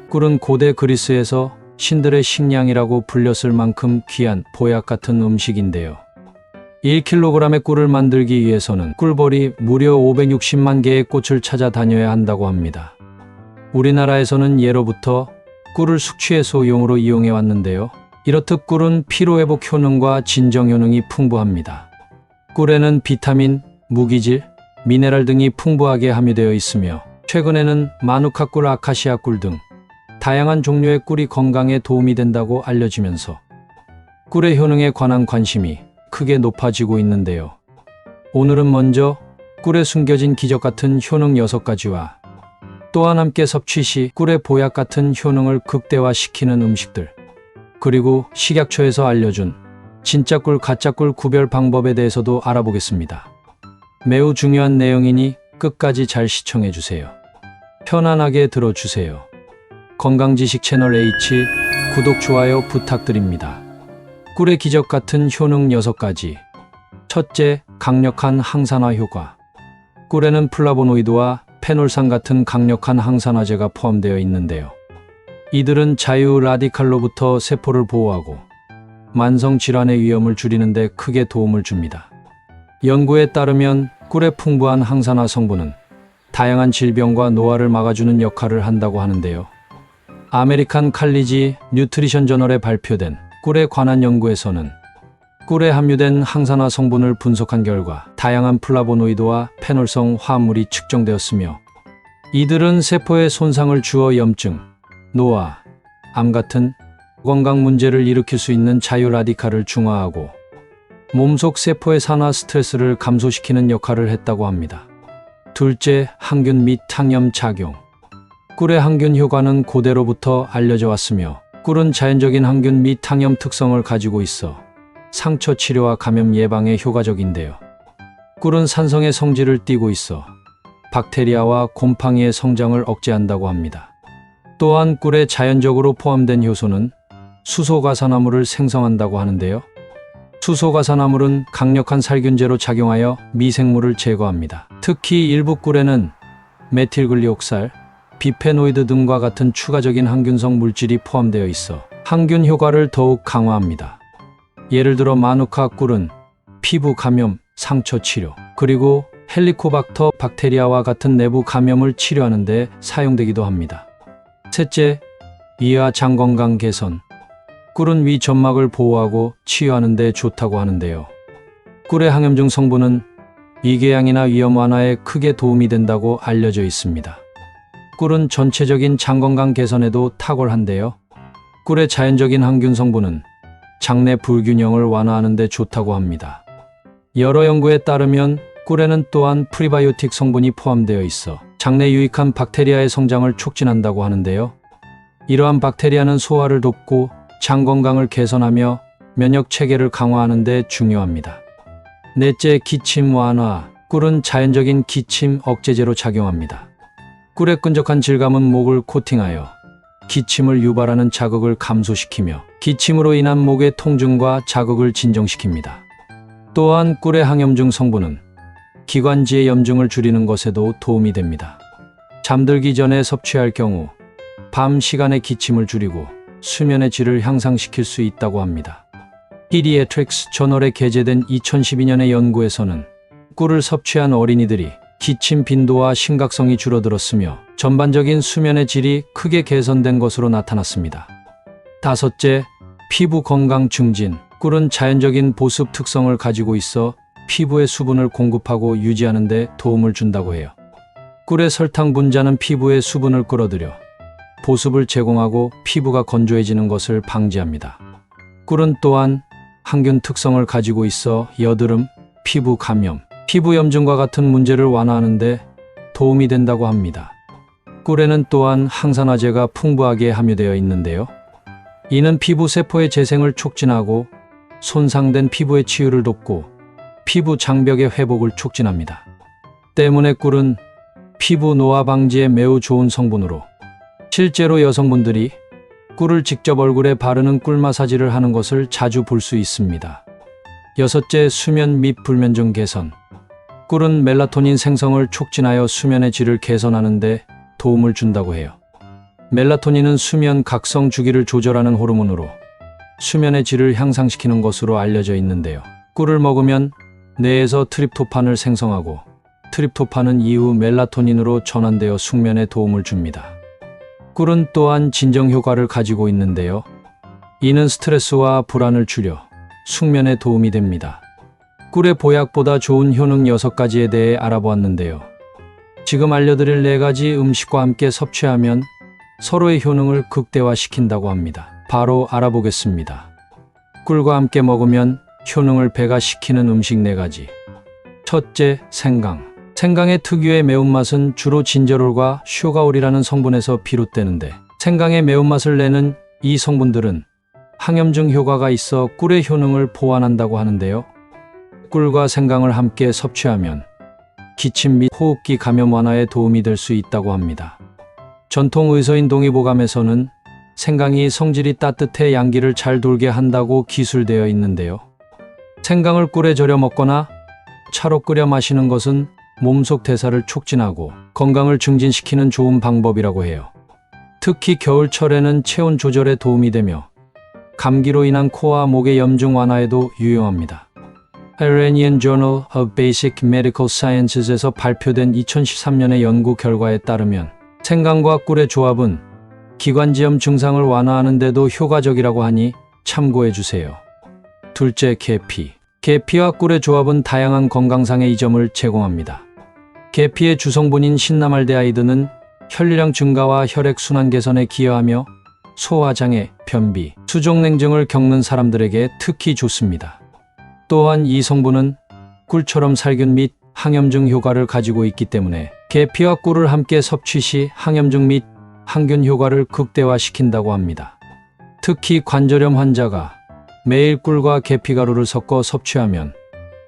꿀은 고대 그리스에서 신들의 식량이라고 불렸을 만큼 귀한 보약 같은 음식인데요. 1kg의 꿀을 만들기 위해서는 꿀벌이 무려 560만 개의 꽃을 찾아다녀야 한다고 합니다. 우리나라에서는 예로부터 꿀을 숙취해소용으로 이용해 왔는데요. 이렇듯 꿀은 피로회복 효능과 진정 효능이 풍부합니다. 꿀에는 비타민, 무기질, 미네랄 등이 풍부하게 함유되어 있으며 최근에는 마누카 꿀, 아카시아 꿀 등 다양한 종류의 꿀이 건강에 도움이 된다고 알려지면서 꿀의 효능에 관한 관심이 크게 높아지고 있는데요. 오늘은 먼저 꿀에 숨겨진 기적 같은 효능 6가지와 또한 함께 섭취 시 꿀의 보약 같은 효능을 극대화시키는 음식들, 그리고 식약처에서 알려준 진짜 꿀, 가짜 꿀 구별 방법에 대해서도 알아보겠습니다. 매우 중요한 내용이니 끝까지 잘 시청해 주세요. 편안하게 들어주세요. 건강지식 채널 H 구독, 좋아요 부탁드립니다. 꿀의 기적 같은 효능 6가지. 첫째, 강력한 항산화 효과. 꿀에는 플라보노이드와 페놀산 같은 강력한 항산화제가 포함되어 있는데요. 이들은 자유 라디칼로부터 세포를 보호하고 만성 질환의 위험을 줄이는 데 크게 도움을 줍니다. 연구에 따르면 꿀의 풍부한 항산화 성분은 다양한 질병과 노화를 막아주는 역할을 한다고 하는데요. 아메리칸 칼리지 뉴트리션 저널에 발표된 꿀에 관한 연구에서는 꿀에 함유된 항산화 성분을 분석한 결과 다양한 플라보노이드와 페놀성 화합물이 측정되었으며 이들은 세포에 손상을 주어 염증, 노화, 암 같은 건강 문제를 일으킬 수 있는 자유 라디칼을 중화하고 몸속 세포의 산화 스트레스를 감소시키는 역할을 했다고 합니다. 둘째, 항균 및 항염 작용. 꿀의 항균 효과는 고대로부터 알려져 왔으며 꿀은 자연적인 항균 및 항염 특성을 가지고 있어 상처 치료와 감염 예방에 효과적인데요. 꿀은 산성의 성질을 띠고 있어 박테리아와 곰팡이의 성장을 억제한다고 합니다. 또한 꿀에 자연적으로 포함된 효소는 수소가산화물을 생성한다고 하는데요. 수소가산화물은 강력한 살균제로 작용하여 미생물을 제거합니다. 특히 일부 꿀에는 메틸글리옥살, 비페노이드 등과 같은 추가적인 항균성 물질이 포함되어 있어 항균 효과를 더욱 강화합니다. 예를 들어 마누카 꿀은 피부 감염, 상처 치료, 그리고 헬리코박터 박테리아와 같은 내부 감염을 치료하는 데 사용되기도 합니다. 셋째, 위와 장 건강 개선. 꿀은 위 점막을 보호하고 치유하는 데 좋다고 하는데요. 꿀의 항염증 성분은 위궤양이나 위염 완화에 크게 도움이 된다고 알려져 있습니다. 꿀은 전체적인 장 건강 개선에도 탁월한데요. 꿀의 자연적인 항균 성분은 장내 불균형을 완화하는 데 좋다고 합니다. 여러 연구에 따르면 꿀에는 또한 프리바이오틱 성분이 포함되어 있어 장내 유익한 박테리아의 성장을 촉진한다고 하는데요. 이러한 박테리아는 소화를 돕고 장 건강을 개선하며 면역 체계를 강화하는 데 중요합니다. 넷째, 기침 완화. 꿀은 자연적인 기침 억제제로 작용합니다. 꿀의 끈적한 질감은 목을 코팅하여 기침을 유발하는 자극을 감소시키며 기침으로 인한 목의 통증과 자극을 진정시킵니다. 또한 꿀의 항염증 성분은 기관지의 염증을 줄이는 것에도 도움이 됩니다. 잠들기 전에 섭취할 경우 밤 시간에 기침을 줄이고 수면의 질을 향상시킬 수 있다고 합니다. 피디애트릭스 저널에 게재된 2012년의 연구에서는 꿀을 섭취한 어린이들이 기침 빈도와 심각성이 줄어들었으며 전반적인 수면의 질이 크게 개선된 것으로 나타났습니다. 다섯째, 피부 건강 증진. 꿀은 자연적인 보습 특성을 가지고 있어 피부에 수분을 공급하고 유지하는 데 도움을 준다고 해요. 꿀의 설탕 분자는 피부에 수분을 끌어들여 보습을 제공하고 피부가 건조해지는 것을 방지합니다. 꿀은 또한 항균 특성을 가지고 있어 여드름, 피부 감염, 피부 염증과 같은 문제를 완화하는 데 도움이 된다고 합니다. 꿀에는 또한 항산화제가 풍부하게 함유되어 있는데요. 이는 피부 세포의 재생을 촉진하고 손상된 피부의 치유를 돕고 피부 장벽의 회복을 촉진합니다. 때문에 꿀은 피부 노화 방지에 매우 좋은 성분으로 실제로 여성분들이 꿀을 직접 얼굴에 바르는 꿀 마사지를 하는 것을 자주 볼 수 있습니다. 여섯째, 수면 및 불면증 개선. 꿀은 멜라토닌 생성을 촉진하여 수면의 질을 개선하는 데 도움을 준다고 해요. 멜라토닌은 수면 각성 주기를 조절하는 호르몬으로 수면의 질을 향상시키는 것으로 알려져 있는데요. 꿀을 먹으면 뇌에서 트립토판을 생성하고 트립토판은 이후 멜라토닌으로 전환되어 숙면에 도움을 줍니다. 꿀은 또한 진정 효과를 가지고 있는데요. 이는 스트레스와 불안을 줄여 숙면에 도움이 됩니다. 꿀의 보약보다 좋은 효능 6가지에 대해 알아보았는데요. 지금 알려드릴 4가지 음식과 함께 섭취하면 서로의 효능을 극대화시킨다고 합니다. 바로 알아보겠습니다. 꿀과 함께 먹으면 효능을 배가시키는 음식 4가지. 첫째, 생강. 생강의 특유의 매운맛은 주로 진저롤과 슈가올이라는 성분에서 비롯되는데 생강의 매운맛을 내는 이 성분들은 항염증 효과가 있어 꿀의 효능을 보완한다고 하는데요. 꿀과 생강을 함께 섭취하면 기침 및 호흡기 감염 완화에 도움이 될 수 있다고 합니다. 전통 의서인 동의보감에서는 생강이 성질이 따뜻해 양기를 잘 돌게 한다고 기술되어 있는데요. 생강을 꿀에 절여 먹거나 차로 끓여 마시는 것은 몸속 대사를 촉진하고 건강을 증진시키는 좋은 방법이라고 해요. 특히 겨울철에는 체온 조절에 도움이 되며 감기로 인한 코와 목의 염증 완화에도 유용합니다. Iranian Journal of Basic Medical Sciences에서 발표된 2013년의 연구 결과에 따르면 생강과 꿀의 조합은 기관지염 증상을 완화하는 데도 효과적이라고 하니 참고해 주세요. 둘째, 계피. 계피와 꿀의 조합은 다양한 건강상의 이점을 제공합니다. 계피의 주성분인 신나말데하이드는 혈류량 증가와 혈액순환 개선에 기여하며 소화장애, 변비, 수족냉증을 겪는 사람들에게 특히 좋습니다. 또한 이 성분은 꿀처럼 살균 및 항염증 효과를 가지고 있기 때문에 계피와 꿀을 함께 섭취 시 항염증 및 항균 효과를 극대화시킨다고 합니다. 특히 관절염 환자가 매일 꿀과 계피가루를 섞어 섭취하면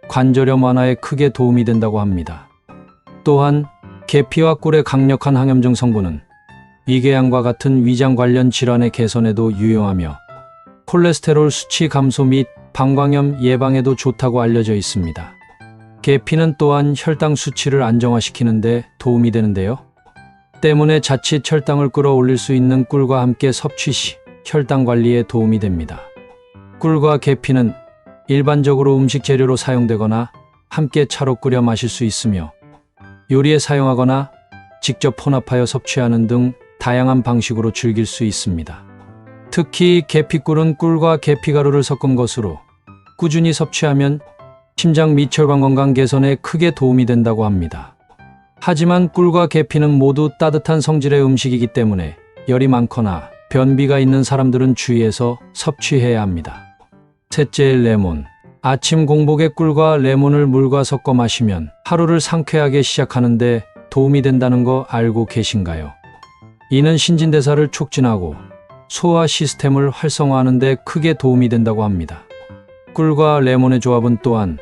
관절염 완화에 크게 도움이 된다고 합니다. 또한 계피와 꿀의 강력한 항염증 성분은 위궤양과 같은 위장 관련 질환의 개선에도 유용하며 콜레스테롤 수치 감소 및 방광염 예방에도 좋다고 알려져 있습니다. 계피는 또한 혈당 수치를 안정화시키는 데 도움이 되는데요. 때문에 자칫 혈당을 끌어올릴 수 있는 꿀과 함께 섭취 시 혈당 관리에 도움이 됩니다. 꿀과 계피는 일반적으로 음식 재료로 사용되거나 함께 차로 끓여 마실 수 있으며 요리에 사용하거나 직접 혼합하여 섭취하는 등 다양한 방식으로 즐길 수 있습니다. 특히 계피꿀은 꿀과 계피가루를 섞은 것으로 꾸준히 섭취하면 심장 및 혈관 건강 개선에 크게 도움이 된다고 합니다. 하지만 꿀과 계피는 모두 따뜻한 성질의 음식이기 때문에 열이 많거나 변비가 있는 사람들은 주의해서 섭취해야 합니다. 셋째, 레몬. 아침 공복에 꿀과 레몬을 물과 섞어 마시면 하루를 상쾌하게 시작하는데 도움이 된다는 거 알고 계신가요? 이는 신진대사를 촉진하고 소화 시스템을 활성화하는 데 크게 도움이 된다고 합니다. 꿀과 레몬의 조합은 또한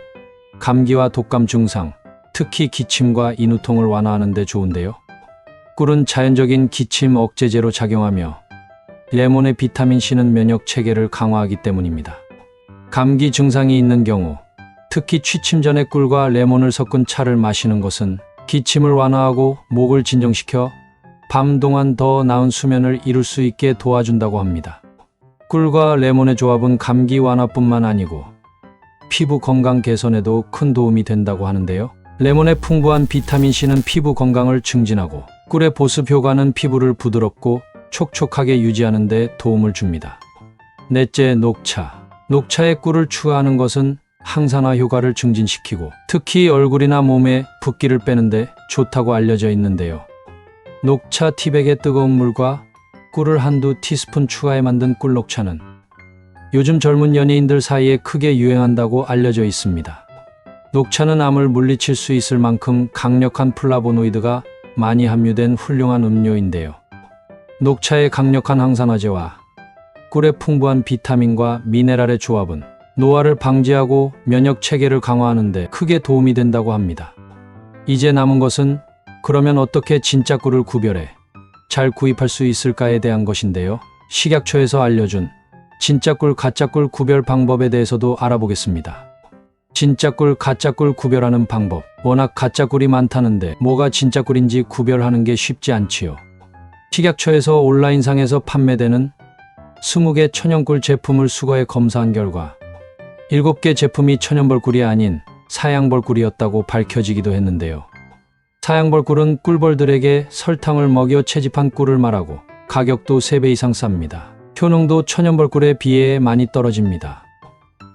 감기와 독감 증상, 특히 기침과 인후통을 완화하는 데 좋은데요. 꿀은 자연적인 기침 억제제로 작용하며 레몬의 비타민C는 면역 체계를 강화하기 때문입니다. 감기 증상이 있는 경우, 특히 취침 전에 꿀과 레몬을 섞은 차를 마시는 것은 기침을 완화하고 목을 진정시켜 밤 동안 더 나은 수면을 이룰 수 있게 도와준다고 합니다. 꿀과 레몬의 조합은 감기 완화뿐만 아니고 피부 건강 개선에도 큰 도움이 된다고 하는데요. 레몬의 풍부한 비타민C는 피부 건강을 증진하고 꿀의 보습 효과는 피부를 부드럽고 촉촉하게 유지하는 데 도움을 줍니다. 넷째, 녹차. 녹차에 꿀을 추가하는 것은 항산화 효과를 증진시키고 특히 얼굴이나 몸에 붓기를 빼는데 좋다고 알려져 있는데요. 녹차 티백에 뜨거운 물과 꿀을 한두 티스푼 추가해 만든 꿀녹차는 요즘 젊은 연예인들 사이에 크게 유행한다고 알려져 있습니다. 녹차는 암을 물리칠 수 있을 만큼 강력한 플라보노이드가 많이 함유된 훌륭한 음료인데요. 녹차의 강력한 항산화제와 꿀의 풍부한 비타민과 미네랄의 조합은 노화를 방지하고 면역 체계를 강화하는 데 크게 도움이 된다고 합니다. 이제 남은 것은 그러면 어떻게 진짜 꿀을 구별해 잘 구입할 수 있을까에 대한 것인데요. 식약처에서 알려준 진짜 꿀, 가짜 꿀 구별 방법에 대해서도 알아보겠습니다. 진짜 꿀, 가짜 꿀 구별하는 방법. 워낙 가짜 꿀이 많다는데 뭐가 진짜 꿀인지 구별하는 게 쉽지 않지요. 식약처에서 온라인상에서 판매되는 20개 천연꿀 제품을 수거해 검사한 결과 7개 제품이 천연벌꿀이 아닌 사양벌꿀이었다고 밝혀지기도 했는데요. 사양벌꿀은 꿀벌들에게 설탕을 먹여 채집한 꿀을 말하고 가격도 3배 이상 쌉니다. 효능도 천연벌꿀에 비해 많이 떨어집니다.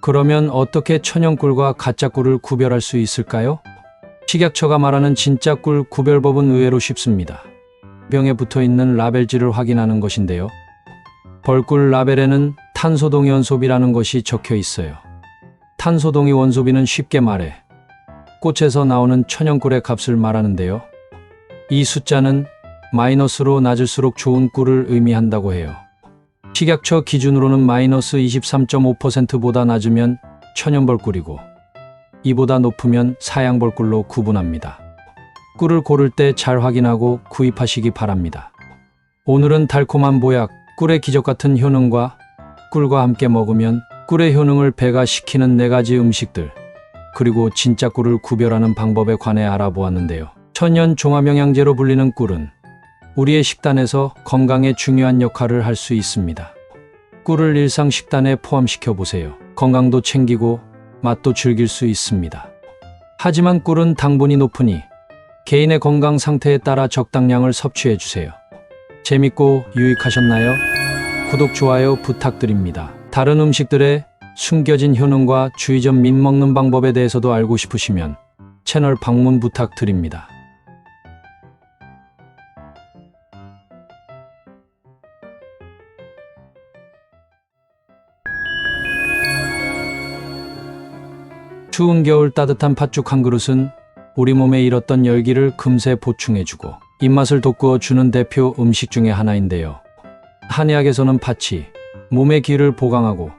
그러면 어떻게 천연꿀과 가짜꿀을 구별할 수 있을까요? 식약처가 말하는 진짜 꿀 구별법은 의외로 쉽습니다. 병에 붙어있는 라벨지를 확인하는 것인데요. 벌꿀 라벨에는 탄소동이원소비라는 것이 적혀 있어요. 탄소동이원소비는 쉽게 말해 꽃에서 나오는 천연꿀의 값을 말하는데요. 이 숫자는 마이너스로 낮을수록 좋은 꿀을 의미한다고 해요. 식약처 기준으로는 마이너스 23.5%보다 낮으면 천연벌꿀이고 이보다 높으면 사양벌꿀로 구분합니다. 꿀을 고를 때 잘 확인하고 구입하시기 바랍니다. 오늘은 달콤한 보약, 꿀의 기적 같은 효능과 꿀과 함께 먹으면 꿀의 효능을 배가시키는 4가지 음식들, 그리고 진짜 꿀을 구별하는 방법에 관해 알아보았는데요. 천연 종합영양제로 불리는 꿀은 우리의 식단에서 건강에 중요한 역할을 할 수 있습니다. 꿀을 일상 식단에 포함시켜 보세요. 건강도 챙기고 맛도 즐길 수 있습니다. 하지만 꿀은 당분이 높으니 개인의 건강 상태에 따라 적당량을 섭취해 주세요. 재밌고 유익하셨나요? 구독, 좋아요 부탁드립니다. 다른 음식들의 숨겨진 효능과 주의점 및 먹는 방법에 대해서도 알고 싶으시면 채널 방문 부탁드립니다. 추운 겨울 따뜻한 팥죽 한 그릇은 우리 몸에 잃었던 열기를 금세 보충해주고 입맛을 돋구어주는 대표 음식 중에 하나인데요. 한의학에서는 팥이 몸의 기를 보강하고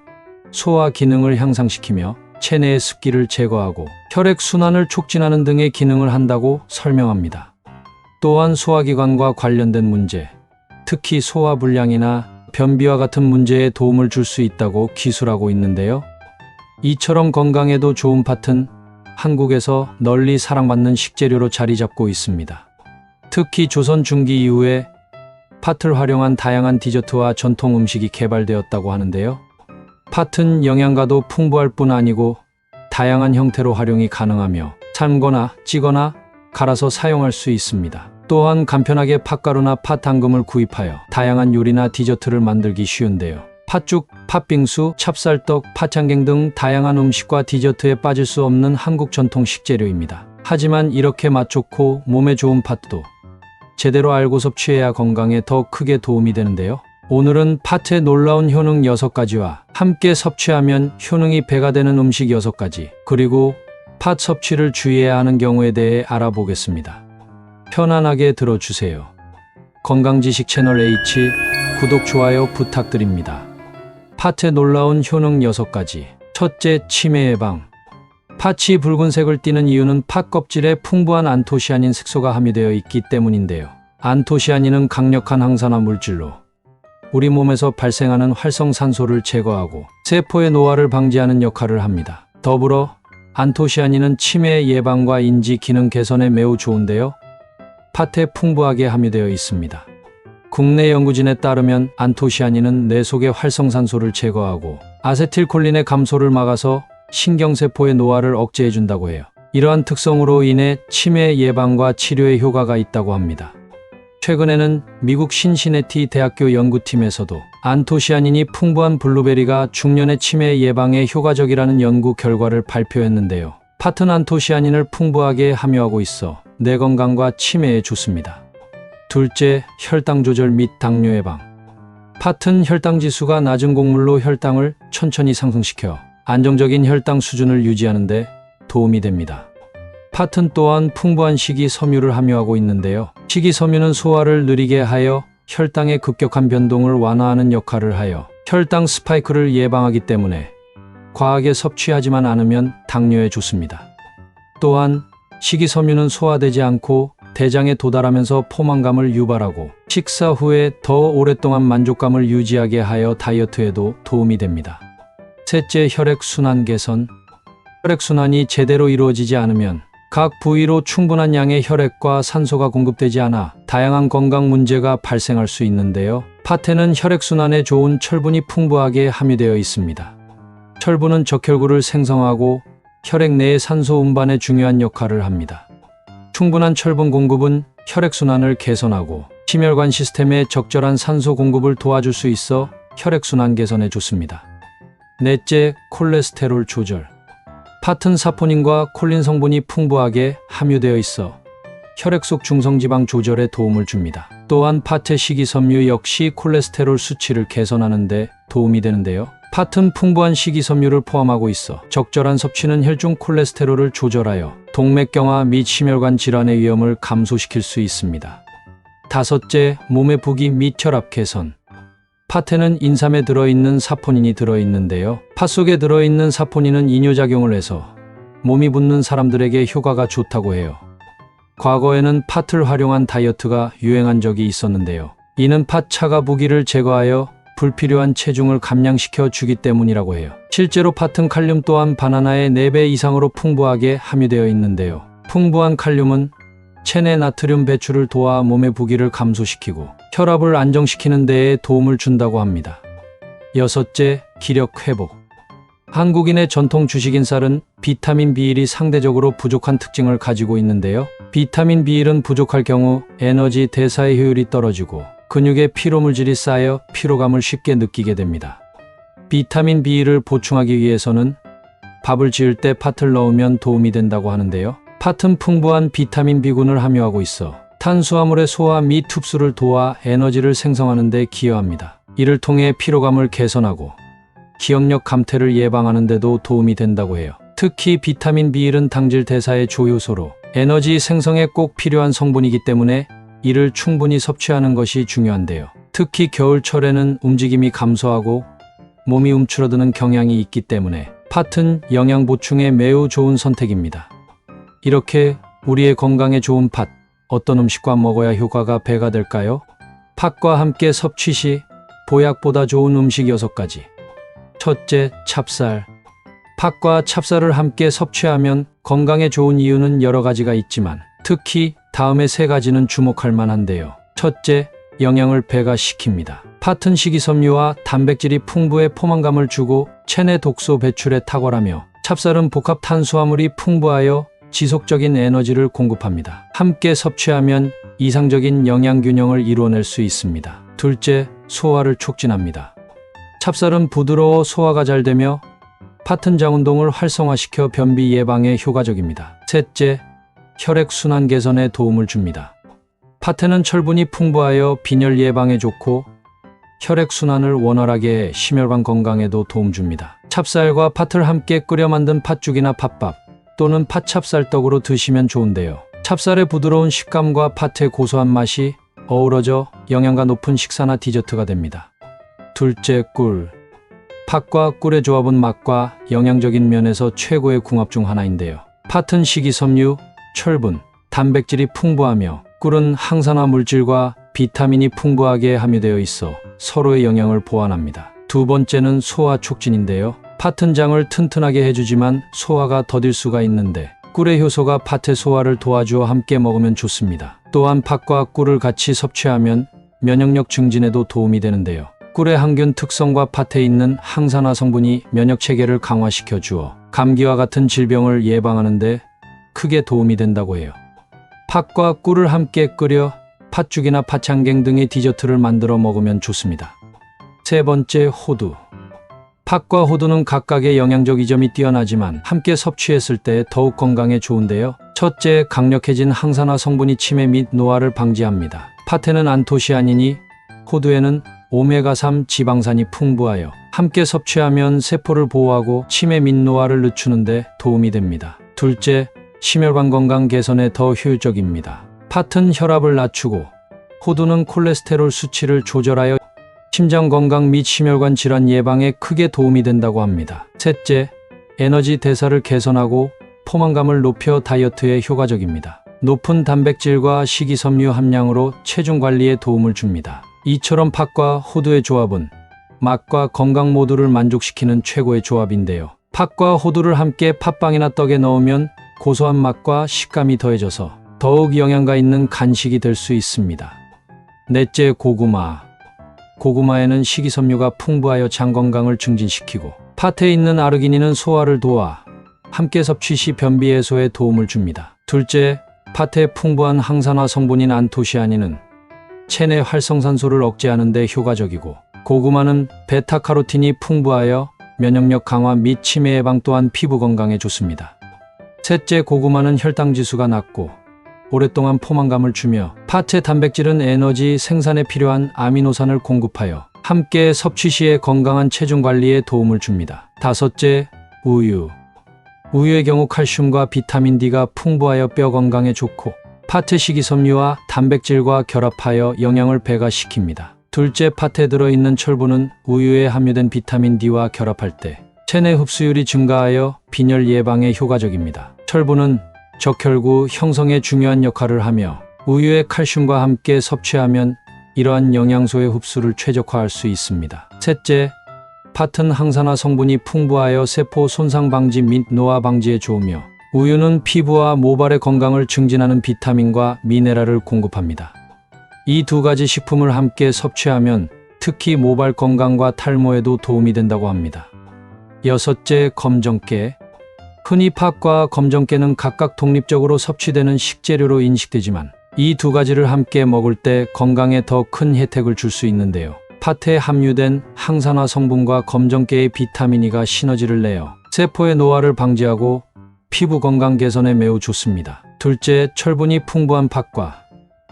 소화 기능을 향상시키며 체내의 습기를 제거하고 혈액 순환을 촉진하는 등의 기능을 한다고 설명합니다. 또한 소화기관과 관련된 문제, 특히 소화불량이나 변비와 같은 문제에 도움을 줄 수 있다고 기술하고 있는데요. 이처럼 건강에도 좋은 팥은 한국에서 널리 사랑받는 식재료로 자리 잡고 있습니다. 특히 조선 중기 이후에 팥을 활용한 다양한 디저트와 전통 음식이 개발되었다고 하는데요. 팥은 영양가도 풍부할 뿐 아니고 다양한 형태로 활용이 가능하며 삶거나 찌거나 갈아서 사용할 수 있습니다. 또한 간편하게 팥가루나 팥당금을 구입하여 다양한 요리나 디저트를 만들기 쉬운데요. 팥죽, 팥빙수, 찹쌀떡, 팥창갱 등 다양한 음식과 디저트에 빠질 수 없는 한국 전통 식재료입니다. 하지만 이렇게 맛 좋고 몸에 좋은 팥도 제대로 알고 섭취해야 건강에 더 크게 도움이 되는데요. 오늘은 팥의 놀라운 효능 6가지와 함께 섭취하면 효능이 배가 되는 음식 6가지, 그리고 팥 섭취를 주의해야 하는 경우에 대해 알아보겠습니다. 편안하게 들어주세요. 건강지식 채널 H 구독, 좋아요 부탁드립니다. 팥의 놀라운 효능 6가지. 첫째, 치매 예방. 팥이 붉은색을 띠는 이유는 팥 껍질에 풍부한 안토시아닌 색소가 함유되어 있기 때문인데요. 안토시아닌은 강력한 항산화 물질로 우리 몸에서 발생하는 활성산소를 제거하고 세포의 노화를 방지하는 역할을 합니다. 더불어 안토시아닌은 치매 예방과 인지 기능 개선에 매우 좋은데요. 팥에 풍부하게 함유되어 있습니다. 국내 연구진에 따르면 안토시아닌은 뇌 속의 활성산소를 제거하고 아세틸콜린의 감소를 막아서 신경세포의 노화를 억제해준다고 해요. 이러한 특성으로 인해 치매 예방과 치료에 효과가 있다고 합니다. 최근에는 미국 신시내티 대학교 연구팀에서도 안토시아닌이 풍부한 블루베리가 중년의 치매 예방에 효과적이라는 연구 결과를 발표했는데요. 팥은 안토시아닌을 풍부하게 함유하고 있어 뇌 건강과 치매에 좋습니다. 둘째, 혈당 조절 및 당뇨 예방. 팥은 혈당 지수가 낮은 곡물로 혈당을 천천히 상승시켜 안정적인 혈당 수준을 유지하는 데 도움이 됩니다. 팥은 또한 풍부한 식이섬유를 함유하고 있는데요. 식이섬유는 소화를 느리게 하여 혈당의 급격한 변동을 완화하는 역할을 하여 혈당 스파이크를 예방하기 때문에 과하게 섭취하지만 않으면 당뇨에 좋습니다. 또한 식이섬유는 소화되지 않고 대장에 도달하면서 포만감을 유발하고 식사 후에 더 오랫동안 만족감을 유지하게 하여 다이어트에도 도움이 됩니다. 셋째, 혈액순환 개선. 혈액순환이 제대로 이루어지지 않으면 각 부위로 충분한 양의 혈액과 산소가 공급되지 않아 다양한 건강 문제가 발생할 수 있는데요. 팥에는 혈액순환에 좋은 철분이 풍부하게 함유되어 있습니다. 철분은 적혈구를 생성하고 혈액 내의 산소 운반에 중요한 역할을 합니다. 충분한 철분 공급은 혈액순환을 개선하고 심혈관 시스템에 적절한 산소 공급을 도와줄 수 있어 혈액순환 개선에 좋습니다. 넷째, 콜레스테롤 조절. 팥은 사포닌과 콜린 성분이 풍부하게 함유되어 있어 혈액 속 중성지방 조절에 도움을 줍니다. 또한 팥의 식이섬유 역시 콜레스테롤 수치를 개선하는 데 도움이 되는데요. 팥은 풍부한 식이섬유를 포함하고 있어 적절한 섭취는 혈중 콜레스테롤을 조절하여 동맥경화 및 심혈관 질환의 위험을 감소시킬 수 있습니다. 다섯째, 몸의 부기 및 혈압 개선. 팥에는 인삼에 들어있는 사포닌이 들어있는데요. 팥 속에 들어있는 사포닌은 이뇨작용을 해서 몸이 붓는 사람들에게 효과가 좋다고 해요. 과거에는 팥을 활용한 다이어트가 유행한 적이 있었는데요. 이는 팥 차가 부기를 제거하여 불필요한 체중을 감량시켜 주기 때문이라고 해요. 실제로 팥은 칼륨 또한 바나나의 4배 이상으로 풍부하게 함유되어 있는데요. 풍부한 칼륨은 체내 나트륨 배출을 도와 몸의 부기를 감소시키고 혈압을 안정시키는 데에 도움을 준다고 합니다. 여섯째, 기력 회복. 한국인의 전통 주식인 쌀은 비타민 B1이 상대적으로 부족한 특징을 가지고 있는데요. 비타민 B1은 부족할 경우 에너지 대사의 효율이 떨어지고 근육에 피로물질이 쌓여 피로감을 쉽게 느끼게 됩니다. 비타민 B1을 보충하기 위해서는 밥을 지을 때 팥을 넣으면 도움이 된다고 하는데요. 팥은 풍부한 비타민 B군을 함유하고 있어 탄수화물의 소화 및 흡수를 도와 에너지를 생성하는 데 기여합니다. 이를 통해 피로감을 개선하고 기억력 감퇴를 예방하는 데도 도움이 된다고 해요. 특히 비타민 B1은 당질 대사의 조효소로 에너지 생성에 꼭 필요한 성분이기 때문에 이를 충분히 섭취하는 것이 중요한데요. 특히 겨울철에는 움직임이 감소하고 몸이 움츠러드는 경향이 있기 때문에 팥은 영양 보충에 매우 좋은 선택입니다. 이렇게 우리의 건강에 좋은 팥, 어떤 음식과 먹어야 효과가 배가 될까요? 팥과 함께 섭취 시 보약보다 좋은 음식 6가지. 첫째, 찹쌀. 팥과 찹쌀을 함께 섭취하면 건강에 좋은 이유는 여러 가지가 있지만 특히 다음의 3가지는 주목할 만한데요. 첫째, 영양을 배가시킵니다. 팥은 식이섬유와 단백질이 풍부해 포만감을 주고 체내 독소 배출에 탁월하며 찹쌀은 복합 탄수화물이 풍부하여 지속적인 에너지를 공급합니다. 함께 섭취하면 이상적인 영양 균형을 이루어낼 수 있습니다. 둘째, 소화를 촉진합니다. 찹쌀은 부드러워 소화가 잘 되며 팥은 장운동을 활성화시켜 변비 예방에 효과적입니다. 셋째, 혈액순환 개선에 도움을 줍니다. 팥에는 철분이 풍부하여 빈혈 예방에 좋고 혈액순환을 원활하게 해 심혈관 건강에도 도움 줍니다. 찹쌀과 팥을 함께 끓여 만든 팥죽이나 팥밥 또는 팥찹쌀떡으로 드시면 좋은데요. 찹쌀의 부드러운 식감과 팥의 고소한 맛이 어우러져 영양가 높은 식사나 디저트가 됩니다. 둘째, 꿀. 팥과 꿀의 조합은 맛과 영양적인 면에서 최고의 궁합 중 하나인데요. 팥은 식이섬유, 철분, 단백질이 풍부하며 꿀은 항산화 물질과 비타민이 풍부하게 함유되어 있어 서로의 영양을 보완합니다. 두 번째는 소화 촉진인데요. 팥은 장을 튼튼하게 해주지만 소화가 더딜 수가 있는데 꿀의 효소가 팥의 소화를 도와주어 함께 먹으면 좋습니다. 또한 팥과 꿀을 같이 섭취하면 면역력 증진에도 도움이 되는데요. 꿀의 항균 특성과 팥에 있는 항산화 성분이 면역 체계를 강화시켜 주어 감기와 같은 질병을 예방하는 데 크게 도움이 된다고 해요. 팥과 꿀을 함께 끓여 팥죽이나 팥창갱 등의 디저트를 만들어 먹으면 좋습니다. 세 번째, 호두. 팥과 호두는 각각의 영양적 이점이 뛰어나지만 함께 섭취했을 때 더욱 건강에 좋은데요. 첫째, 강력해진 항산화 성분이 치매 및 노화를 방지합니다. 팥에는 안토시아닌이, 호두에는 오메가3 지방산이 풍부하여 함께 섭취하면 세포를 보호하고 치매 및 노화를 늦추는 데 도움이 됩니다. 둘째, 심혈관 건강 개선에 더 효율적입니다. 팥은 혈압을 낮추고 호두는 콜레스테롤 수치를 조절하여 심장 건강 및 심혈관 질환 예방에 크게 도움이 된다고 합니다. 셋째, 에너지 대사를 개선하고 포만감을 높여 다이어트에 효과적입니다. 높은 단백질과 식이섬유 함량으로 체중 관리에 도움을 줍니다. 이처럼 팥과 호두의 조합은 맛과 건강 모두를 만족시키는 최고의 조합인데요. 팥과 호두를 함께 팥빵이나 떡에 넣으면 고소한 맛과 식감이 더해져서 더욱 영양가 있는 간식이 될 수 있습니다. 넷째, 고구마. 고구마에는 식이섬유가 풍부하여 장 건강을 증진시키고 팥에 있는 아르기닌은 소화를 도와 함께 섭취 시 변비 해소에 도움을 줍니다. 둘째, 팥에 풍부한 항산화 성분인 안토시아닌은 체내 활성산소를 억제하는 데 효과적이고 고구마는 베타카로틴이 풍부하여 면역력 강화 및 치매 예방 또한 피부 건강에 좋습니다. 셋째, 고구마는 혈당 지수가 낮고 오랫동안 포만감을 주며 팥의 단백질은 에너지 생산에 필요한 아미노산을 공급하여 함께 섭취 시에 건강한 체중 관리에 도움을 줍니다. 다섯째, 우유. 우유의 경우 칼슘과 비타민 D가 풍부하여 뼈 건강에 좋고 팥의 식이섬유와 단백질과 결합하여 영양을 배가시킵니다. 둘째, 팥에 들어있는 철분은 우유에 함유된 비타민 D와 결합할 때 체내 흡수율이 증가하여 빈혈 예방에 효과적입니다. 철분은 적혈구 형성에 중요한 역할을 하며 우유의 칼슘과 함께 섭취하면 이러한 영양소의 흡수를 최적화할 수 있습니다. 셋째, 팥은 항산화 성분이 풍부하여 세포 손상 방지 및 노화 방지에 좋으며 우유는 피부와 모발의 건강을 증진하는 비타민과 미네랄을 공급합니다. 이 두 가지 식품을 함께 섭취하면 특히 모발 건강과 탈모에도 도움이 된다고 합니다. 여섯째, 검정깨. 흔히 팥과 검정깨는 각각 독립적으로 섭취되는 식재료로 인식되지만 이 두 가지를 함께 먹을 때 건강에 더 큰 혜택을 줄 수 있는데요. 팥에 함유된 항산화 성분과 검정깨의 비타민 E가 시너지를 내어 세포의 노화를 방지하고 피부 건강 개선에 매우 좋습니다. 둘째, 철분이 풍부한 팥과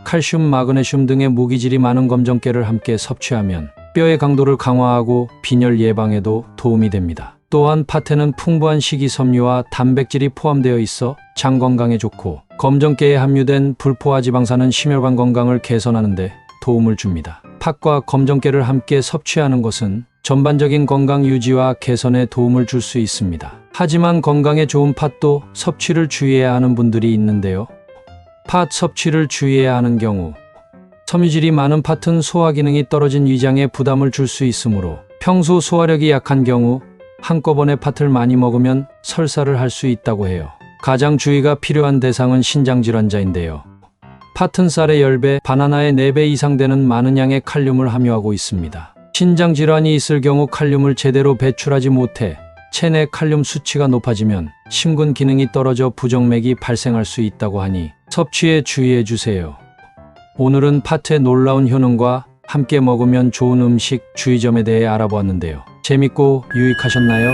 칼슘, 마그네슘 등의 무기질이 많은 검정깨를 함께 섭취하면 뼈의 강도를 강화하고 빈혈 예방에도 도움이 됩니다. 또한 팥에는 풍부한 식이섬유와 단백질이 포함되어 있어 장 건강에 좋고 검정깨에 함유된 불포화 지방산은 심혈관 건강을 개선하는 데 도움을 줍니다. 팥과 검정깨를 함께 섭취하는 것은 전반적인 건강 유지와 개선에 도움을 줄 수 있습니다. 하지만 건강에 좋은 팥도 섭취를 주의해야 하는 분들이 있는데요. 팥 섭취를 주의해야 하는 경우 섬유질이 많은 팥은 소화 기능이 떨어진 위장에 부담을 줄 수 있으므로 평소 소화력이 약한 경우 한꺼번에 팥을 많이 먹으면 설사를 할 수 있다고 해요. 가장 주의가 필요한 대상은 신장질환자인데요. 팥은 쌀의 10배, 바나나의 4배 이상 되는 많은 양의 칼륨을 함유하고 있습니다. 신장질환이 있을 경우 칼륨을 제대로 배출하지 못해 체내 칼륨 수치가 높아지면 심근 기능이 떨어져 부정맥이 발생할 수 있다고 하니 섭취에 주의해 주세요. 오늘은 팥의 놀라운 효능과 함께 먹으면 좋은 음식 주의점에 대해 알아보았는데요. 재밌고 유익하셨나요?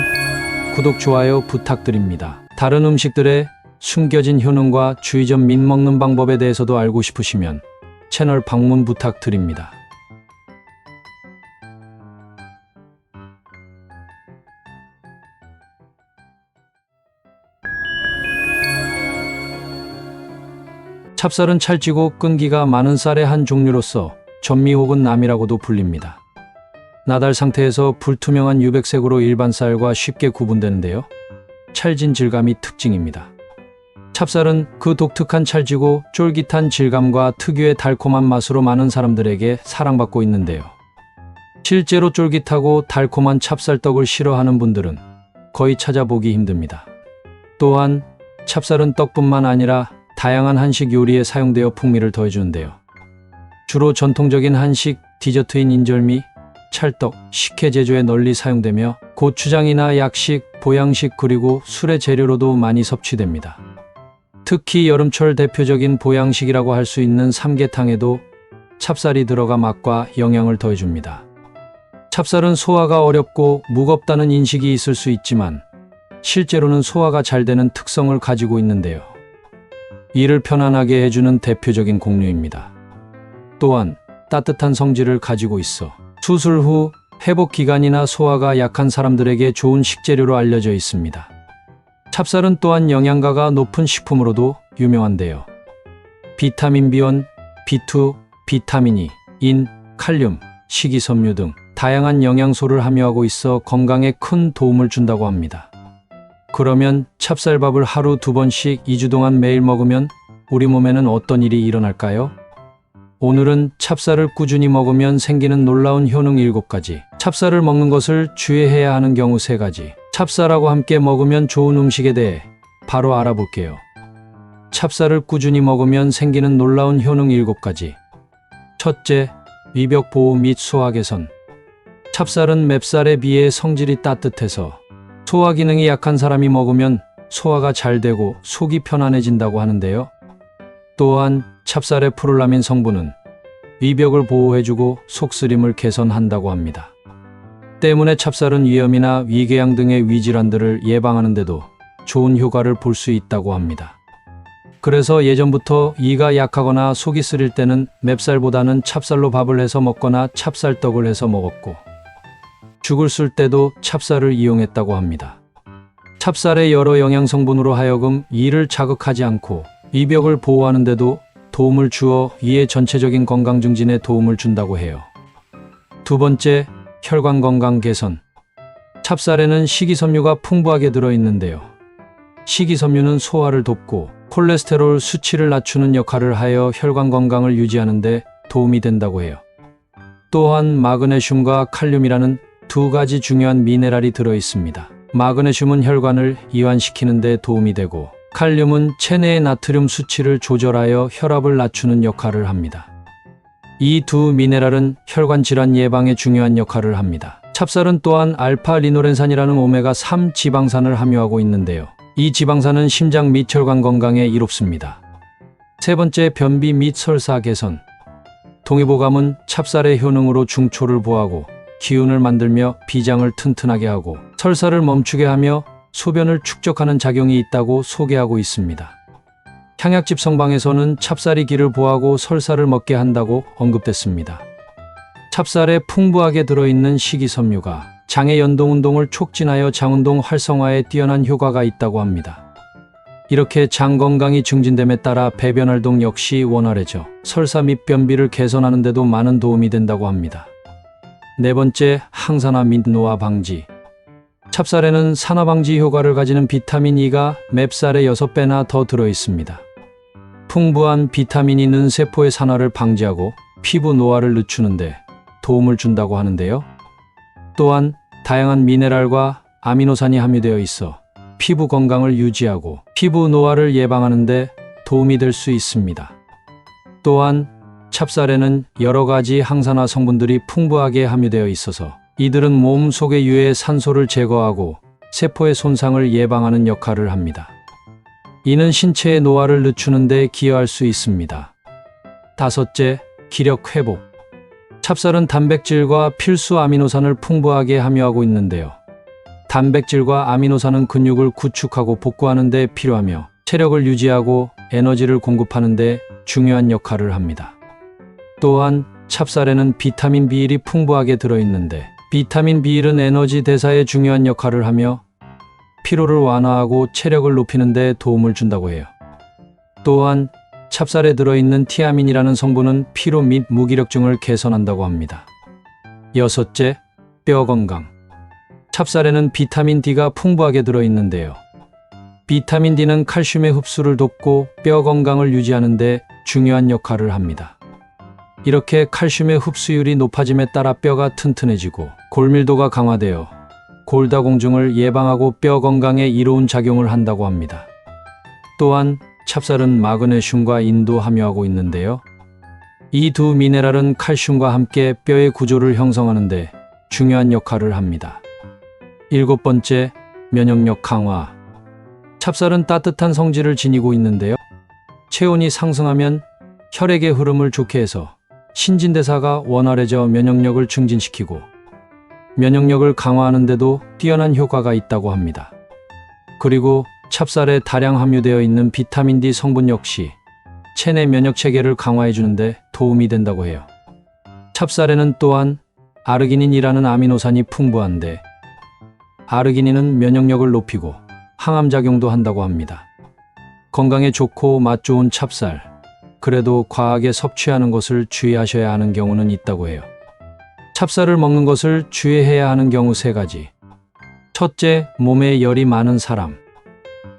구독, 좋아요 부탁드립니다. 다른 음식들의 숨겨진 효능과 주의점 및 먹는 방법에 대해서도 알고 싶으시면 채널 방문 부탁드립니다. 찹쌀은 찰지고 끈기가 많은 쌀의 한 종류로서 전미 혹은 남이라고도 불립니다. 나달 상태에서 불투명한 유백색으로 일반 쌀과 쉽게 구분되는데요. 찰진 질감이 특징입니다. 찹쌀은 그 독특한 찰지고 쫄깃한 질감과 특유의 달콤한 맛으로 많은 사람들에게 사랑받고 있는데요. 실제로 쫄깃하고 달콤한 찹쌀떡을 싫어하는 분들은 거의 찾아보기 힘듭니다. 또한 찹쌀은 떡뿐만 아니라 다양한 한식 요리에 사용되어 풍미를 더해주는데요. 주로 전통적인 한식 디저트인 인절미, 찰떡, 식혜 제조에 널리 사용되며 고추장이나 약식, 보양식 그리고 술의 재료로도 많이 섭취됩니다. 특히 여름철 대표적인 보양식이라고 할 수 있는 삼계탕에도 찹쌀이 들어가 맛과 영양을 더해줍니다. 찹쌀은 소화가 어렵고 무겁다는 인식이 있을 수 있지만 실제로는 소화가 잘 되는 특성을 가지고 있는데요. 이를 편안하게 해주는 대표적인 곡류입니다. 또한 따뜻한 성질을 가지고 있어 수술 후 회복 기간이나 소화가 약한 사람들에게 좋은 식재료로 알려져 있습니다. 찹쌀은 또한 영양가가 높은 식품으로도 유명한데요. 비타민 B1, B2, 비타민 E, 인, 칼륨, 식이섬유 등 다양한 영양소를 함유하고 있어 건강에 큰 도움을 준다고 합니다. 그러면 찹쌀밥을 하루 2번씩 2주 동안 매일 먹으면 우리 몸에는 어떤 일이 일어날까요? 오늘은 찹쌀을 꾸준히 먹으면 생기는 놀라운 효능 7가지, 찹쌀을 먹는 것을 주의해야 하는 경우 3가지, 찹쌀하고 함께 먹으면 좋은 음식에 대해 바로 알아볼게요. 찹쌀을 꾸준히 먹으면 생기는 놀라운 효능 7가지. 첫째, 위벽 보호 및 소화 개선. 찹쌀은 맵쌀에 비해 성질이 따뜻해서 소화 기능이 약한 사람이 먹으면 소화가 잘 되고 속이 편안해진다고 하는데요. 또한 찹쌀의 프롤라민 성분은 위벽을 보호해주고 속쓰림을 개선한다고 합니다. 때문에 찹쌀은 위염이나 위궤양 등의 위질환들을 예방하는 데도 좋은 효과를 볼 수 있다고 합니다. 그래서 예전부터 이가 약하거나 속이 쓰릴 때는 맵쌀보다는 찹쌀로 밥을 해서 먹거나 찹쌀떡을 해서 먹었고, 죽을 쓸 때도 찹쌀을 이용했다고 합니다. 찹쌀의 여러 영양 성분으로 하여금 이를 자극하지 않고 위벽을 보호하는 데도 도움을 주어 이의 전체적인 건강 증진에 도움을 준다고 해요. 두 번째, 혈관 건강 개선. 찹쌀에는 식이섬유가 풍부하게 들어있는데요. 식이섬유는 소화를 돕고 콜레스테롤 수치를 낮추는 역할을 하여 혈관 건강을 유지하는 데 도움이 된다고 해요. 또한 마그네슘과 칼륨이라는 2가지 중요한 미네랄이 들어있습니다. 마그네슘은 혈관을 이완시키는 데 도움이 되고, 칼륨은 체내의 나트륨 수치를 조절하여 혈압을 낮추는 역할을 합니다. 이 두 미네랄은 혈관 질환 예방에 중요한 역할을 합니다. 찹쌀은 또한 알파 리노렌산이라는 오메가3 지방산을 함유하고 있는데요. 이 지방산은 심장 및 혈관 건강에 이롭습니다. 세 번째, 변비 및 설사 개선. 동의보감은 찹쌀의 효능으로 중초를 보하고 기운을 만들며 비장을 튼튼하게 하고 설사를 멈추게 하며 소변을 축적하는 작용이 있다고 소개하고 있습니다. 향약집 성방에서는 찹쌀이 기를 보하고 설사를 먹게 한다고 언급됐습니다. 찹쌀에 풍부하게 들어있는 식이섬유가 장의 연동운동을 촉진하여 장운동 활성화에 뛰어난 효과가 있다고 합니다. 이렇게 장 건강이 증진됨에 따라 배변활동 역시 원활해져 설사 및 변비를 개선하는 데도 많은 도움이 된다고 합니다. 네 번째, 항산화 및 노화 방지. 찹쌀에는 산화 방지 효과를 가지는 비타민 E가 맵쌀의 6배나 더 들어있습니다. 풍부한 비타민 E는 세포의 산화를 방지하고 피부 노화를 늦추는데 도움을 준다고 하는데요. 또한 다양한 미네랄과 아미노산이 함유되어 있어 피부 건강을 유지하고 피부 노화를 예방하는 데 도움이 될 수 있습니다. 또한 찹쌀에는 여러 가지 항산화 성분들이 풍부하게 함유되어 있어서 이들은 몸 속의 유해 산소를 제거하고 세포의 손상을 예방하는 역할을 합니다. 이는 신체의 노화를 늦추는 데 기여할 수 있습니다. 다섯째, 기력 회복. 찹쌀은 단백질과 필수 아미노산을 풍부하게 함유하고 있는데요. 단백질과 아미노산은 근육을 구축하고 복구하는 데 필요하며 체력을 유지하고 에너지를 공급하는 데 중요한 역할을 합니다. 또한 찹쌀에는 비타민 B1이 풍부하게 들어있는데 비타민 B1은 에너지 대사에 중요한 역할을 하며 피로를 완화하고 체력을 높이는 데 도움을 준다고 해요. 또한 찹쌀에 들어있는 티아민이라는 성분은 피로 및 무기력증을 개선한다고 합니다. 여섯째, 뼈 건강. 찹쌀에는 비타민 D가 풍부하게 들어있는데요. 비타민 D는 칼슘의 흡수를 돕고 뼈 건강을 유지하는 데 중요한 역할을 합니다. 이렇게 칼슘의 흡수율이 높아짐에 따라 뼈가 튼튼해지고 골밀도가 강화되어 골다공증을 예방하고 뼈 건강에 이로운 작용을 한다고 합니다. 또한 찹쌀은 마그네슘과 인도 함유하고 있는데요. 이 두 미네랄은 칼슘과 함께 뼈의 구조를 형성하는 데 중요한 역할을 합니다. 일곱 번째, 면역력 강화. 찹쌀은 따뜻한 성질을 지니고 있는데요. 체온이 상승하면 혈액의 흐름을 좋게 해서 신진대사가 원활해져 면역력을 증진시키고 면역력을 강화하는 데도 뛰어난 효과가 있다고 합니다. 그리고 찹쌀에 다량 함유되어 있는 비타민 D 성분 역시 체내 면역 체계를 강화해 주는데 도움이 된다고 해요. 찹쌀에는 또한 아르기닌이라는 아미노산이 풍부한데 아르기닌은 면역력을 높이고 항암 작용도 한다고 합니다. 건강에 좋고 맛 좋은 찹쌀. 그래도 과하게 섭취하는 것을 주의하셔야 하는 경우는 있다고 해요. 찹쌀을 먹는 것을 주의해야 하는 경우 3가지. 첫째, 몸에 열이 많은 사람.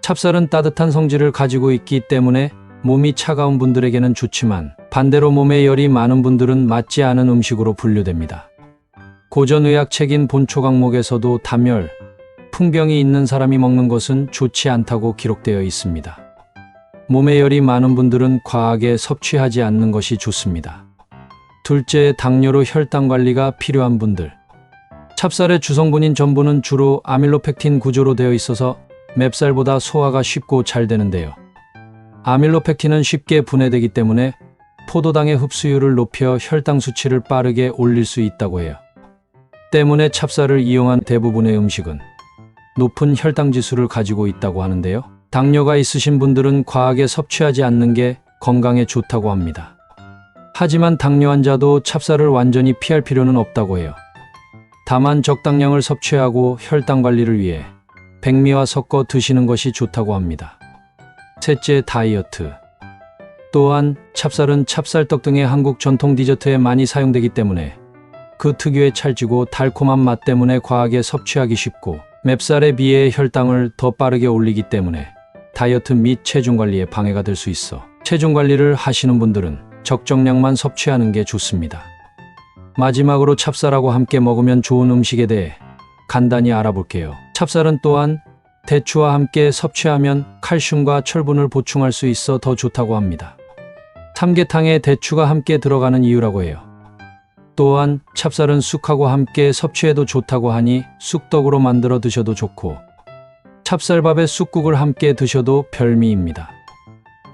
찹쌀은 따뜻한 성질을 가지고 있기 때문에 몸이 차가운 분들에게는 좋지만 반대로 몸에 열이 많은 분들은 맞지 않은 음식으로 분류됩니다. 고전의학 책인 본초 강목에서도 담열, 풍병이 있는 사람이 먹는 것은 좋지 않다고 기록되어 있습니다. 몸에 열이 많은 분들은 과하게 섭취하지 않는 것이 좋습니다. 둘째, 당뇨로 혈당 관리가 필요한 분들. 찹쌀의 주성분인 전분은 주로 아밀로펙틴 구조로 되어 있어서 맵쌀보다 소화가 쉽고 잘 되는데요. 아밀로펙틴은 쉽게 분해되기 때문에 포도당의 흡수율을 높여 혈당 수치를 빠르게 올릴 수 있다고 해요. 때문에 찹쌀을 이용한 대부분의 음식은 높은 혈당 지수를 가지고 있다고 하는데요. 당뇨가 있으신 분들은 과하게 섭취하지 않는 게 건강에 좋다고 합니다. 하지만 당뇨 환자도 찹쌀을 완전히 피할 필요는 없다고 해요. 다만 적당량을 섭취하고 혈당 관리를 위해 백미와 섞어 드시는 것이 좋다고 합니다. 셋째, 다이어트. 또한 찹쌀은 찹쌀떡 등의 한국 전통 디저트에 많이 사용되기 때문에 그 특유의 찰지고 달콤한 맛 때문에 과하게 섭취하기 쉽고 맵쌀에 비해 혈당을 더 빠르게 올리기 때문에 다이어트 및 체중 관리에 방해가 될 수 있어 체중 관리를 하시는 분들은 적정량만 섭취하는 게 좋습니다. 마지막으로 찹쌀하고 함께 먹으면 좋은 음식에 대해 간단히 알아볼게요. 찹쌀은 또한 대추와 함께 섭취하면 칼슘과 철분을 보충할 수 있어 더 좋다고 합니다. 삼계탕에 대추가 함께 들어가는 이유라고 해요. 또한 찹쌀은 쑥하고 함께 섭취해도 좋다고 하니 쑥떡으로 만들어 드셔도 좋고 찹쌀밥에 쑥국을 함께 드셔도 별미입니다.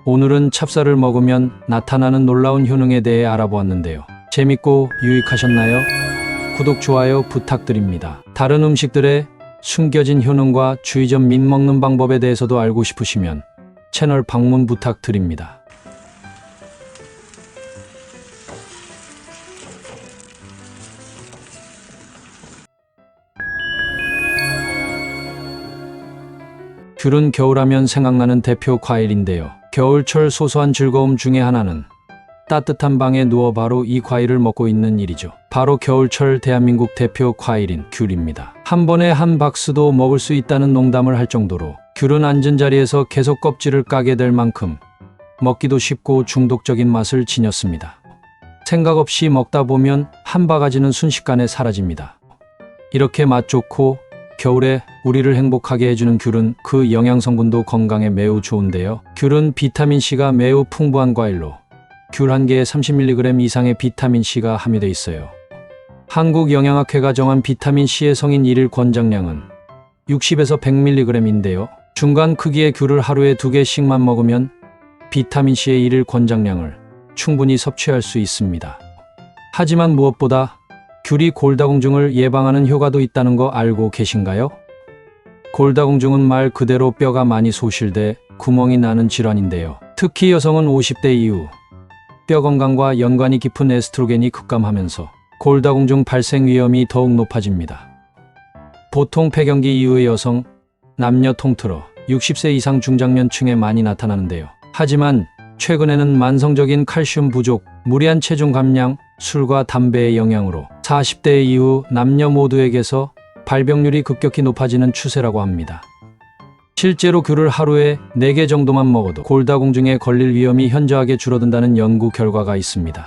오늘은 찹쌀을 먹으면 나타나는 놀라운 효능에 대해 알아보았는데요. 재밌고 유익하셨나요? 구독, 좋아요 부탁드립니다. 다른 음식들의 숨겨진 효능과 주의점 및 먹는 방법에 대해서도 알고 싶으시면 채널 방문 부탁드립니다. 귤은 겨울하면 생각나는 대표 과일인데요. 겨울철 소소한 즐거움 중에 하나는 따뜻한 방에 누워 바로 이 과일을 먹고 있는 일이죠. 바로 겨울철 대한민국 대표 과일인 귤입니다. 한 번에 한 박스도 먹을 수 있다는 농담을 할 정도로 귤은 앉은 자리에서 계속 껍질을 까게 될 만큼 먹기도 쉽고 중독적인 맛을 지녔습니다. 생각 없이 먹다 보면 한 바가지는 순식간에 사라집니다. 이렇게 맛 좋고 겨울에 우리를 행복하게 해주는 귤은 그 영양 성분도 건강에 매우 좋은데요. 귤은 비타민C가 매우 풍부한 과일로 귤 한 개에 30mg 이상의 비타민C가 함유되어 있어요. 한국영양학회가 정한 비타민C의 성인 일일 권장량은 60에서 100mg인데요. 중간 크기의 귤을 하루에 2개씩만 먹으면 비타민C의 일일 권장량을 충분히 섭취할 수 있습니다. 하지만 무엇보다 귤이 골다공증을 예방하는 효과도 있다는 거 알고 계신가요? 골다공증은 말 그대로 뼈가 많이 소실돼 구멍이 나는 질환인데요. 특히 여성은 50대 이후 뼈 건강과 연관이 깊은 에스트로겐이 급감하면서 골다공증 발생 위험이 더욱 높아집니다. 보통 폐경기 이후의 여성, 남녀 통틀어 60세 이상 중장년층에 많이 나타나는데요. 하지만 최근에는 만성적인 칼슘 부족, 무리한 체중 감량, 술과 담배의 영향으로 40대 이후 남녀 모두에게서 발병률이 급격히 높아지는 추세라고 합니다. 실제로 귤을 하루에 4개 정도만 먹어도 골다공증에 걸릴 위험이 현저하게 줄어든다는 연구 결과가 있습니다.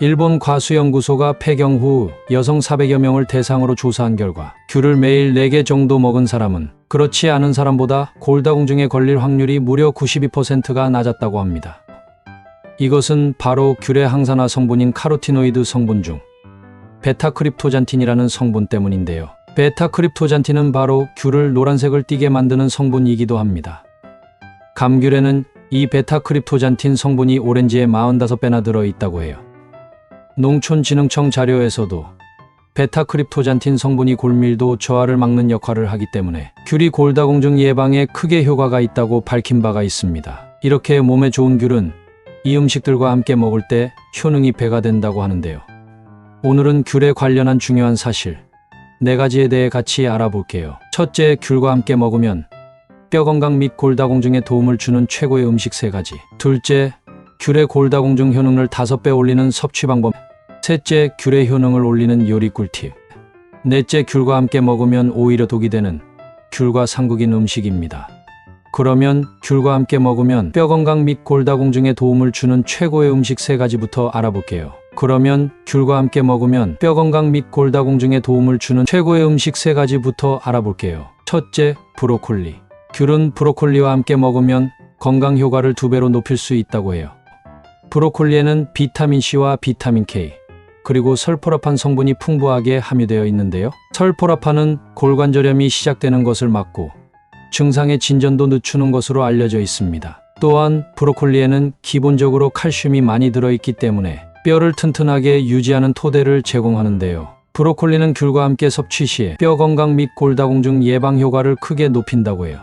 일본 과수연구소가 폐경 후 여성 400여 명을 대상으로 조사한 결과 귤을 매일 4개 정도 먹은 사람은 그렇지 않은 사람보다 골다공증에 걸릴 확률이 무려 92%가 낮았다고 합니다. 이것은 바로 귤의 항산화 성분인 카로티노이드 성분 중 베타크립토잔틴이라는 성분 때문인데요. 베타크립토잔틴은 바로 귤을 노란색을 띠게 만드는 성분이기도 합니다. 감귤에는 이 베타크립토잔틴 성분이 오렌지의 45배나 들어있다고 해요. 농촌진흥청 자료에서도 베타크립토잔틴 성분이 골밀도 저하를 막는 역할을 하기 때문에 귤이 골다공증 예방에 크게 효과가 있다고 밝힌 바가 있습니다. 이렇게 몸에 좋은 귤은 이 음식들과 함께 먹을 때 효능이 배가 된다고 하는데요. 오늘은 귤에 관련한 중요한 사실 4가지에 대해 같이 알아볼게요. 첫째, 귤과 함께 먹으면 뼈 건강 및 골다공증에 도움을 주는 최고의 음식 3가지. 둘째, 귤의 골다공증 효능을 5배 올리는 섭취 방법. 셋째, 귤의 효능을 올리는 요리 꿀팁. 넷째, 귤과 함께 먹으면 오히려 독이 되는 귤과 상극인 음식입니다. 그러면 귤과 함께 먹으면 뼈 건강 및 골다공증에 도움을 주는 최고의 음식 3가지부터 알아볼게요. 그러면 귤과 함께 먹으면 뼈 건강 및 골다공증에 도움을 주는 최고의 음식 3가지부터 알아볼게요. 첫째, 브로콜리. 귤은 브로콜리와 함께 먹으면 건강 효과를 2배로 높일 수 있다고 해요. 브로콜리에는 비타민C와 비타민K, 그리고 설포라판 성분이 풍부하게 함유되어 있는데요. 설포라판은 골관절염이 시작되는 것을 막고 증상의 진전도 늦추는 것으로 알려져 있습니다. 또한 브로콜리에는 기본적으로 칼슘이 많이 들어있기 때문에 뼈를 튼튼하게 유지하는 토대를 제공하는데요. 브로콜리는 귤과 함께 섭취 시 뼈 건강 및 골다공증 예방 효과를 크게 높인다고 해요.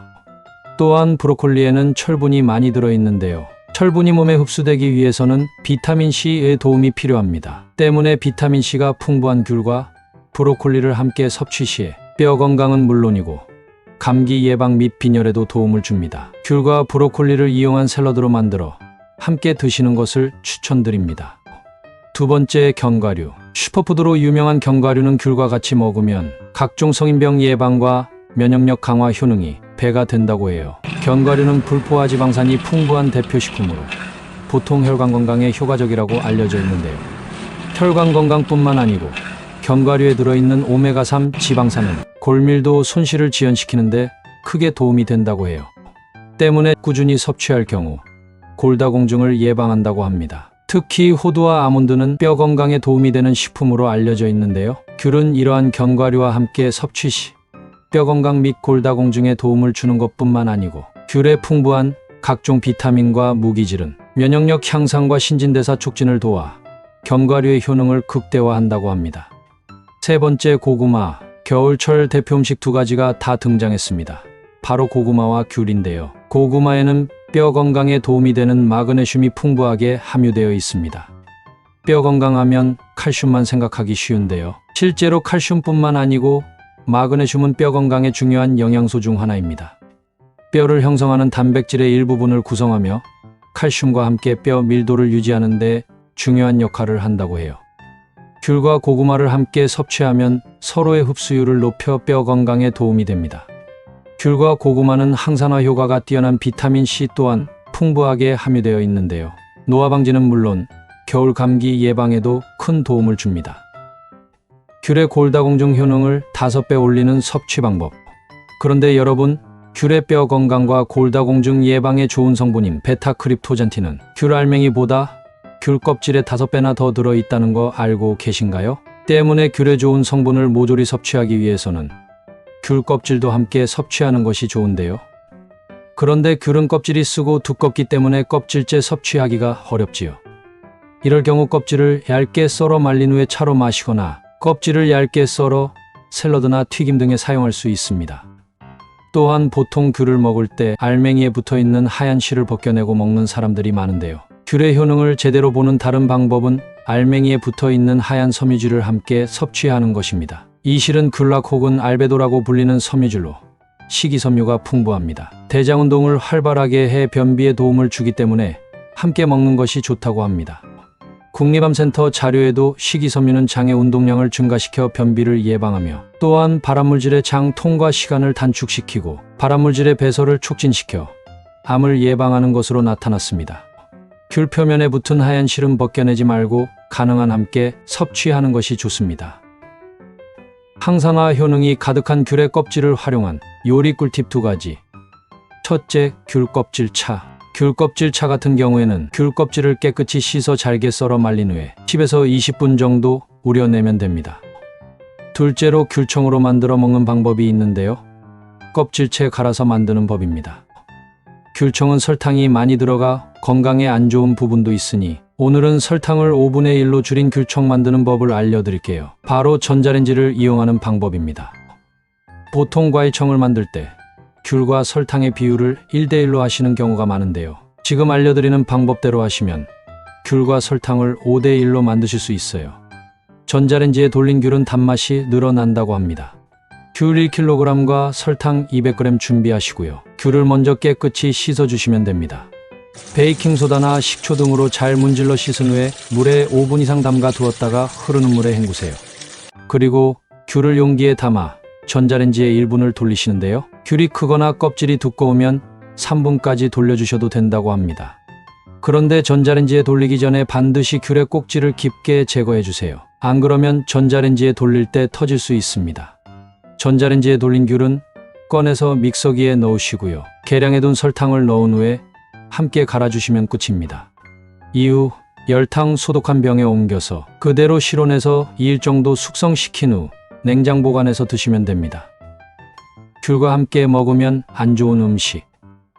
또한 브로콜리에는 철분이 많이 들어있는데요. 철분이 몸에 흡수되기 위해서는 비타민C의 도움이 필요합니다. 때문에 비타민C가 풍부한 귤과 브로콜리를 함께 섭취 시 뼈 건강은 물론이고 감기 예방 및 빈혈에도 도움을 줍니다. 귤과 브로콜리를 이용한 샐러드로 만들어 함께 드시는 것을 추천드립니다. 두 번째, 견과류. 슈퍼푸드로 유명한 견과류는 귤과 같이 먹으면 각종 성인병 예방과 면역력 강화 효능이 배가 된다고 해요. 견과류는 불포화 지방산이 풍부한 대표식품으로 보통 혈관 건강에 효과적이라고 알려져 있는데요. 혈관 건강뿐만 아니고 견과류에 들어있는 오메가3 지방산은 골밀도 손실을 지연시키는데 크게 도움이 된다고 해요. 때문에 꾸준히 섭취할 경우 골다공증을 예방한다고 합니다. 특히 호두와 아몬드는 뼈 건강에 도움이 되는 식품으로 알려져 있는데요. 귤은 이러한 견과류와 함께 섭취 시 뼈 건강 및 골다공증에 도움을 주는 것뿐만 아니고 귤의 풍부한 각종 비타민과 무기질은 면역력 향상과 신진대사 촉진을 도와 견과류의 효능을 극대화한다고 합니다. 세 번째, 고구마. 겨울철 대표 음식 2가지가 다 등장했습니다. 바로 고구마와 귤인데요. 고구마에는 뼈 건강에 도움이 되는 마그네슘이 풍부하게 함유되어 있습니다. 뼈 건강하면 칼슘만 생각하기 쉬운데요. 실제로 칼슘뿐만 아니고 마그네슘은 뼈 건강에 중요한 영양소 중 하나입니다. 뼈를 형성하는 단백질의 일부분을 구성하며 칼슘과 함께 뼈 밀도를 유지하는 데 중요한 역할을 한다고 해요. 귤과 고구마를 함께 섭취하면 서로의 흡수율을 높여 뼈 건강에 도움이 됩니다. 귤과 고구마는 항산화 효과가 뛰어난 비타민C 또한 풍부하게 함유되어 있는데요. 노화 방지는 물론 겨울 감기 예방에도 큰 도움을 줍니다. 귤의 골다공증 효능을 5배 올리는 섭취 방법. 그런데 여러분, 귤의 뼈 건강과 골다공증 예방에 좋은 성분인 베타크립토잔틴은 귤 알맹이보다 귤 껍질에 5배나 더 들어있다는 거 알고 계신가요? 때문에 귤에 좋은 성분을 모조리 섭취하기 위해서는 귤 껍질도 함께 섭취하는 것이 좋은데요. 그런데 귤은 껍질이 쓰고 두껍기 때문에 껍질째 섭취하기가 어렵지요. 이럴 경우 껍질을 얇게 썰어 말린 후에 차로 마시거나 껍질을 얇게 썰어 샐러드나 튀김 등에 사용할 수 있습니다. 또한 보통 귤을 먹을 때 알맹이에 붙어있는 하얀 실을 벗겨내고 먹는 사람들이 많은데요. 귤의 효능을 제대로 보는 다른 방법은 알맹이에 붙어있는 하얀 섬유질을 함께 섭취하는 것입니다. 이 실은 귤락 혹은 알베도라고 불리는 섬유질로 식이섬유가 풍부합니다. 대장운동을 활발하게 해 변비에 도움을 주기 때문에 함께 먹는 것이 좋다고 합니다. 국립암센터 자료에도 식이섬유는 장의 운동량을 증가시켜 변비를 예방하며 또한 발암물질의 장 통과 시간을 단축시키고 발암물질의 배설을 촉진시켜 암을 예방하는 것으로 나타났습니다. 귤 표면에 붙은 하얀 실은 벗겨내지 말고 가능한 함께 섭취하는 것이 좋습니다. 항산화 효능이 가득한 귤의 껍질을 활용한 요리 꿀팁 2가지. 첫째, 귤 껍질 차. 귤 껍질 차 같은 경우에는 귤 껍질을 깨끗이 씻어 잘게 썰어 말린 후에 10에서 20분 정도 우려내면 됩니다. 둘째로, 귤청으로 만들어 먹는 방법이 있는데요. 껍질째 갈아서 만드는 법입니다. 귤청은 설탕이 많이 들어가 건강에 안 좋은 부분도 있으니 오늘은 설탕을 5분의 1로 줄인 귤청 만드는 법을 알려드릴게요. 바로 전자레인지를 이용하는 방법입니다. 보통 과일청을 만들 때 귤과 설탕의 비율을 1대1로 하시는 경우가 많은데요. 지금 알려드리는 방법대로 하시면 귤과 설탕을 5대1로 만드실 수 있어요. 전자레인지에 돌린 귤은 단맛이 늘어난다고 합니다. 귤 1kg과 설탕 200g 준비하시고요. 귤을 먼저 깨끗이 씻어주시면 됩니다. 베이킹소다나 식초 등으로 잘 문질러 씻은 후에 물에 5분 이상 담가 두었다가 흐르는 물에 헹구세요. 그리고 귤을 용기에 담아 전자레인지에 1분을 돌리시는데요. 귤이 크거나 껍질이 두꺼우면 3분까지 돌려주셔도 된다고 합니다. 그런데 전자레인지에 돌리기 전에 반드시 귤의 꼭지를 깊게 제거해 주세요. 안 그러면 전자레인지에 돌릴 때 터질 수 있습니다. 전자레인지에 돌린 귤은 꺼내서 믹서기에 넣으시고요. 계량해둔 설탕을 넣은 후에 함께 갈아주시면 끝입니다. 이후 열탕 소독한 병에 옮겨서 그대로 실온에서 2일 정도 숙성시킨 후 냉장 보관해서 드시면 됩니다. 귤과 함께 먹으면 안 좋은 음식.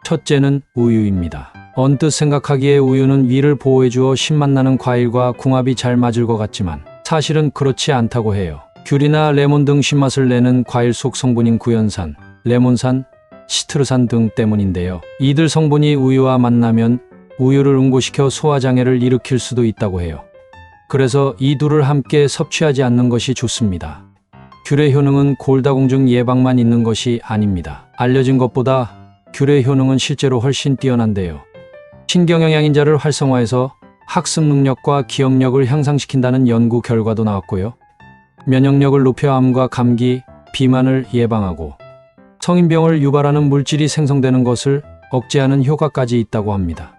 첫째는 우유입니다. 언뜻 생각하기에 우유는 위를 보호해주어 신맛 나는 과일과 궁합이 잘 맞을 것 같지만 사실은 그렇지 않다고 해요. 귤이나 레몬 등 신맛을 내는 과일 속 성분인 구연산, 레몬산, 시트르산 등 때문인데요. 이들 성분이 우유와 만나면 우유를 응고시켜 소화장애를 일으킬 수도 있다고 해요. 그래서 이 둘을 함께 섭취하지 않는 것이 좋습니다. 귤의 효능은 골다공증 예방만 있는 것이 아닙니다. 알려진 것보다 귤의 효능은 실제로 훨씬 뛰어난데요. 신경영양인자를 활성화해서 학습 능력과 기억력을 향상시킨다는 연구 결과도 나왔고요. 면역력을 높여 암과 감기, 비만을 예방하고 성인병을 유발하는 물질이 생성되는 것을 억제하는 효과까지 있다고 합니다.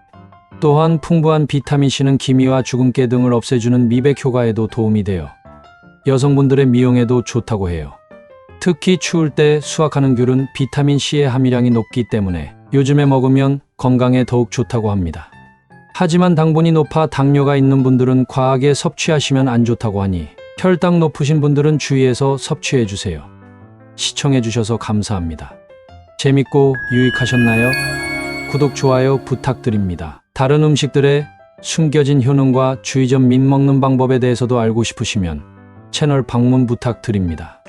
또한 풍부한 비타민C는 기미와 주근깨 등을 없애주는 미백 효과에도 도움이 되어 여성분들의 미용에도 좋다고 해요. 특히 추울 때 수확하는 귤은 비타민C의 함유량이 높기 때문에 요즘에 먹으면 건강에 더욱 좋다고 합니다. 하지만 당분이 높아 당뇨가 있는 분들은 과하게 섭취하시면 안 좋다고 하니 혈당 높으신 분들은 주의해서 섭취해 주세요. 시청해 주셔서 감사합니다. 재밌고 유익하셨나요? 구독, 좋아요 부탁드립니다. 다른 음식들의 숨겨진 효능과 주의점 및 먹는 방법에 대해서도 알고 싶으시면 채널 방문 부탁드립니다.